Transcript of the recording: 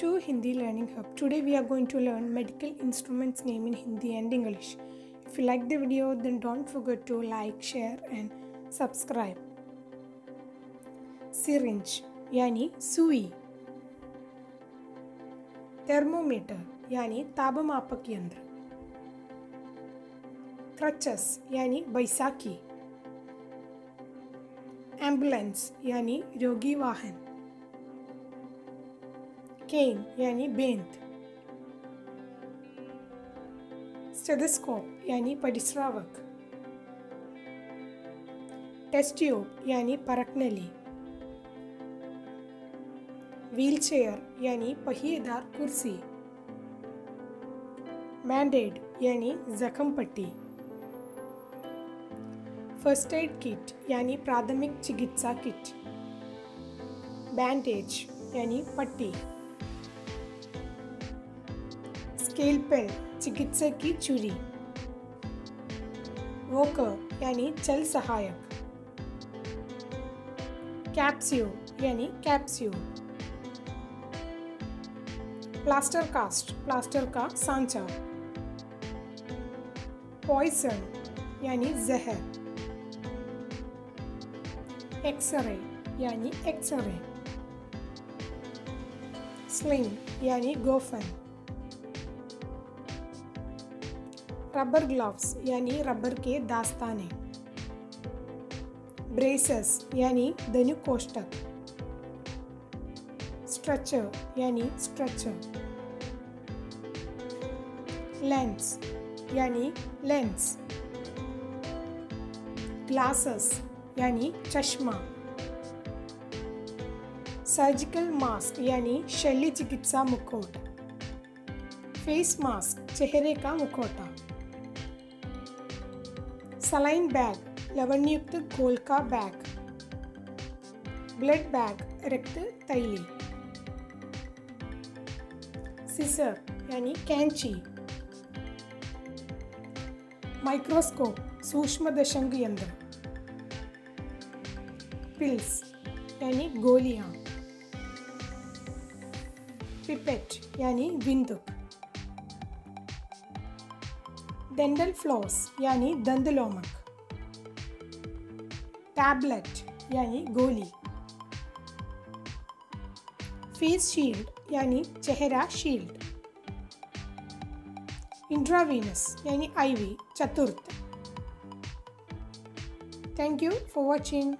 to Hindi Learning Hub. Today we are going to learn medical instruments name in Hindi and English. If you like the video, then don't forget to like, share and subscribe. Syringe यानी सुई. Thermometer यानी तापमापक यंत्र. Crutches यानी Baisakhi. Ambulance यानी रोगी वाहन. Cane यानी बेंत. Stethoscope यानी परिश्रावक. Test tube यानी परखनली. Wheelchair यानी पहिएदार कुर्सी. Band-aid यानी जख्म पट्टी. First aid kit यानी प्राथमिक चिकित्सा किट. Bandage यानी पट्टी. स्केलपेल चिकित्सा की छुरी. वॉकर यानी चल सहायक. कैप्स्यूल यानी कैप्स्यूल. प्लास्टर कास्ट प्लास्टर का सांचा. पॉइजन यानी जहर. एक्सरे यानी एक्सरे. स्लिंग यानी गोफन. रबर ग्लव्स यानी रबर के दास्ताने. ब्रेसेस यानी धनु कोष्ठक. स्ट्रेचर यानी स्ट्रेचर. लेंस यानी लेंस. ग्लासेस यानी चश्मा. सर्जिकल मास्क यानी शल्य चिकित्सा मुखौट. फेस मास्क चेहरे का मुखौटा. सलाइन बैग लवणयुक्त घोल का बैग. ब्लड बैग रक्त तैली. सिसर यानी कैंची. माइक्रोस्कोप सूक्ष्मदर्शक यंत्र. पिल्स यानी गोलियां. पिपेट यानी बिंदुक. डेंटल फ्लॉस यानी दंतलोमक. टैबलेट यानी गोली. फेस शील्ड यानी चेहरा शील्ड. इंट्रावीनस यानी आईवी चतुर्थ. Thank you for watching.